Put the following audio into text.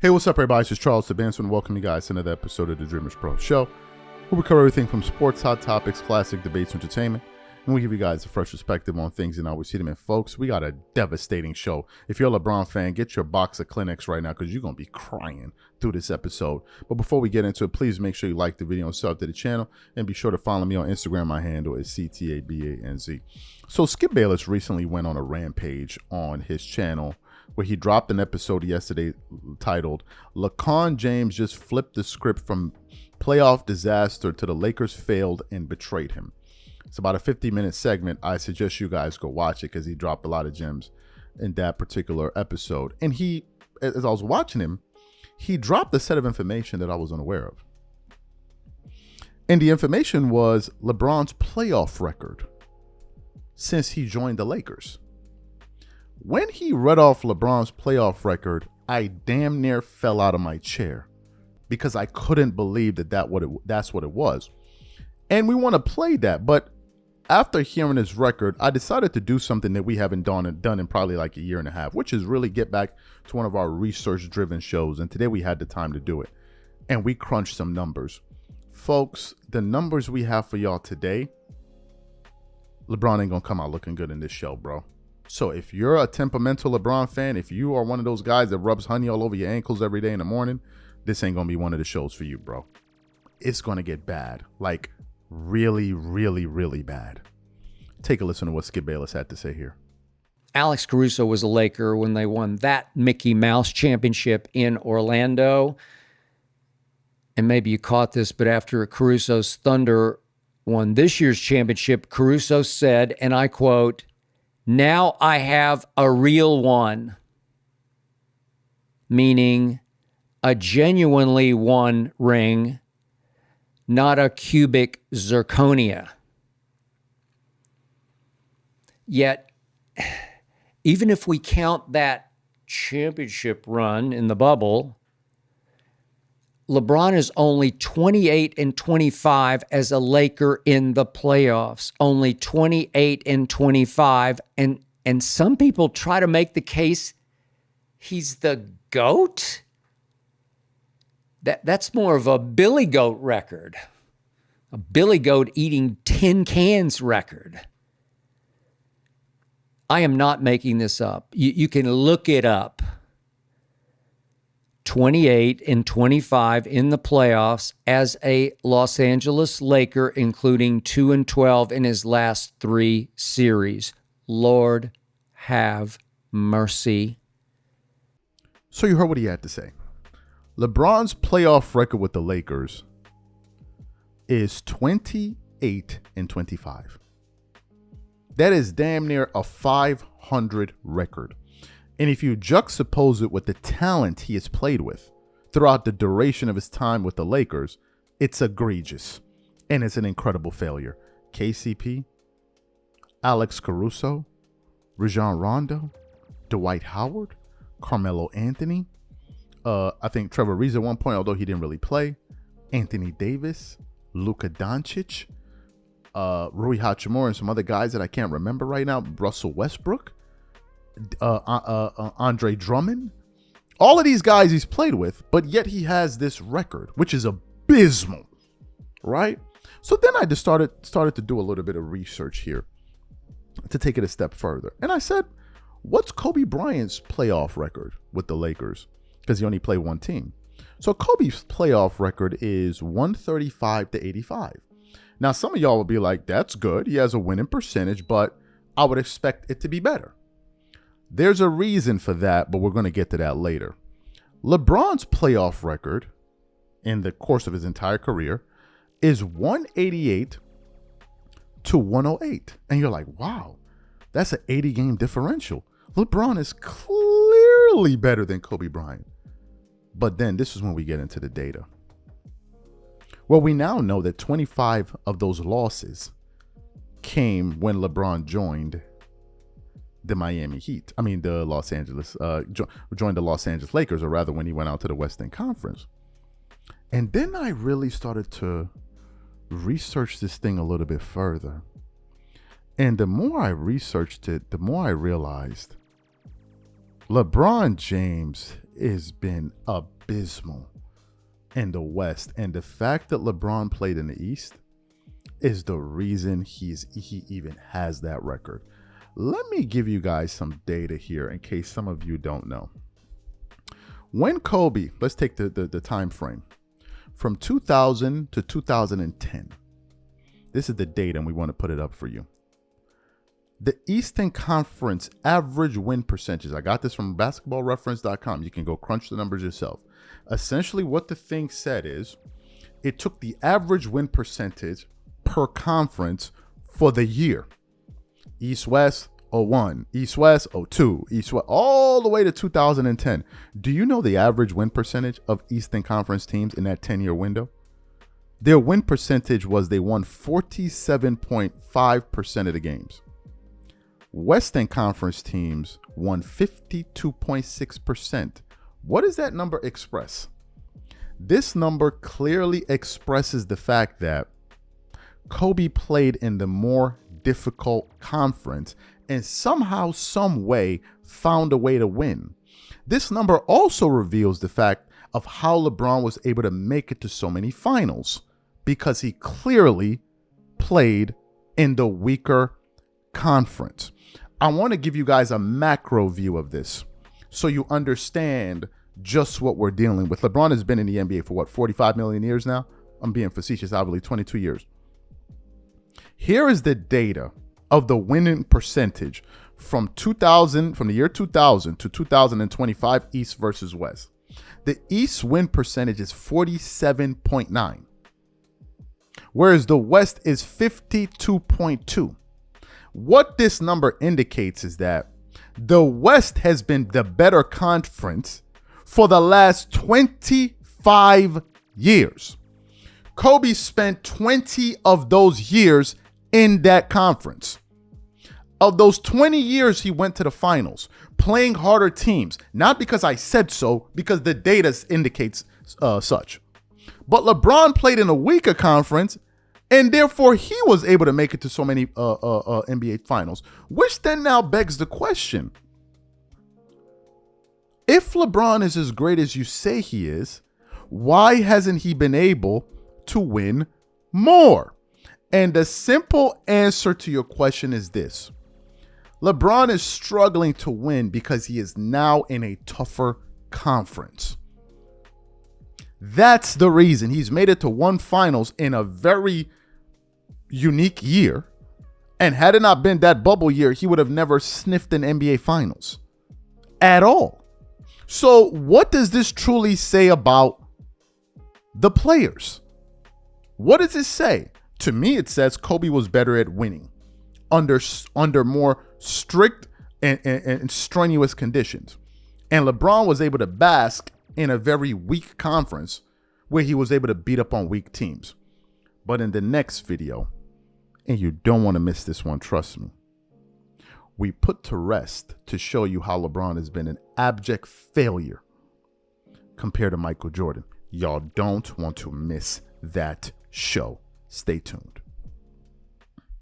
Hey, what's up, everybody? This is Charles Sebastian, and welcome you guys to another episode of the Dreamers Pro Show, where we cover everything from sports, hot topics, classic debates, entertainment, and we give you guys a fresh perspective on things and how we see them. And folks, we got a devastating show. If you're a LeBron fan, get your box of Kleenex right now because you're going to be crying through this episode. But before we get into it, please make sure you like the video and sub to the channel, and be sure to follow me on Instagram. My handle is CTABANZ. So Skip Bayless recently went on a rampage on his channel where he dropped an episode yesterday titled LeBron James just flipped the script from playoff disaster to the Lakers failed and betrayed him. It's about a 50-minute segment. I suggest you guys go watch it because he dropped a lot of gems in that particular episode. And he, as I was watching him, he dropped a set of information that I was unaware of. And the information was LeBron's playoff record since he joined the Lakers. When he read off LeBron's playoff record, I damn near fell out of my chair because I couldn't believe that's what it was. And we want to play that, but after hearing his record, I decided to do something that we haven't done in probably like a year and a half, which is really get back to one of our research-driven shows. And today we had the time to do it, and we crunched some numbers. Folks, the numbers we have for y'all today, LeBron ain't gonna come out looking good in this show, bro. So if you're a temperamental LeBron fan, if you are one of those guys that rubs honey all over your ankles every day in the morning, this ain't going to be one of the shows for you, bro. It's going to get bad. Like really, really, really bad. Take a listen to what Skip Bayless had to say here. Alex Caruso was a Laker when they won that Mickey Mouse championship in Orlando. And maybe you caught this, but after Caruso's Thunder won this year's championship, Caruso said, and I quote, "Now I have a real one," meaning a genuinely won ring, not a cubic zirconia. Yet, even if we count that championship run in the bubble, LeBron is only 28-25 as a Laker in the playoffs. Only 28-25. And some people try to make the case he's the GOAT. That's more of a Billy Goat record. A Billy Goat eating tin cans record. I am not making this up. You can look it up. 28-25 in the playoffs as a Los Angeles Laker, including 2-12 in his last 3 series. Lord have mercy. So you heard what he had to say. LeBron's playoff record with the Lakers is 28-25. That is damn near a 500 record. And if you juxtapose it with the talent he has played with throughout the duration of his time with the Lakers, it's egregious. And it's an incredible failure. KCP, Alex Caruso, Rajon Rondo, Dwight Howard, Carmelo Anthony, I think Trevor Ariza at one point, although he didn't really play, Anthony Davis, Luka Doncic, Rui Hachimura, and some other guys that I can't remember right now, Russell Westbrook, Andre Drummond, all of these guys he's played with, but yet he has this record, which is abysmal, right? So then I just started to do a little bit of research here to take it a step further. And I said, what's Kobe Bryant's playoff record with the Lakers? Because he only played one team. So Kobe's playoff record is 135-85. Now, some of y'all will be like, that's good. He has a winning percentage, but I would expect it to be better. There's a reason for that, but we're going to get to that later. LeBron's playoff record in the course of his entire career is 188-108. And you're like, wow, that's an 80-game differential. LeBron is clearly better than Kobe Bryant. But then this is when we get into the data. Well, we now know that 25 of those losses came when LeBron joined the Miami Heat. I mean, the Los Angeles, joined the Los Angeles Lakers, or rather when he went out to the Western Conference. And then I really started to research this thing a little bit further. And the more I researched it, the more I realized LeBron James has been abysmal in the West. And the fact that LeBron played in the East is the reason he even has that record. Let me give you guys some data here in case some of you don't know. When Kobe, let's take the time frame from 2000 to 2010. This is the data, and we want to put it up for you. The Eastern Conference average win percentages. I got this from basketballreference.com. You can go crunch the numbers yourself. Essentially, what the thing said is it took the average win percentage per conference for the year. East-West, 01, East-West, 02, East-West, all the way to 2010. Do you know the average win percentage of Eastern Conference teams in that 10-year window? Their win percentage was they won 47.5% of the games. Western Conference teams won 52.6%. What does that number express? This number clearly expresses the fact that Kobe played in the more difficult conference and somehow, some way, found a way to win. This number also reveals the fact of how LeBron was able to make it to so many finals, because he clearly played in the weaker conference. I want to give you guys a macro view of this so you understand just what we're dealing with. LeBron has been in the NBA for 45 million years now? I'm being facetious, obviously, 22 years. Here is the data of the winning percentage from the year 2000 to 2025, East versus West. The East win percentage is 47.9, whereas the West is 52.2. What this number indicates is that the West has been the better conference for the last 25 years. Kobe spent 20 of those years in that conference. Of those 20 years, he went to the finals, playing harder teams. Not because I said so, because the data indicates such. But LeBron played in a weaker conference, and therefore he was able to make it to so many NBA finals, which then now begs the question. If LeBron is as great as you say he is, why hasn't he been able to win more? And the simple answer to your question is this. LeBron is struggling to win because he is now in a tougher conference. That's the reason. He's made it to one finals in a very unique year. And had it not been that bubble year, he would have never sniffed an NBA finals at all. So what does this truly say about the players? What does it say? To me, it says Kobe was better at winning under more strict and strenuous conditions. And LeBron was able to bask in a very weak conference where he was able to beat up on weak teams. But in the next video, and you don't want to miss this one, trust me, we put to rest to show you how LeBron has been an abject failure compared to Michael Jordan. Y'all don't want to miss that show. Stay tuned.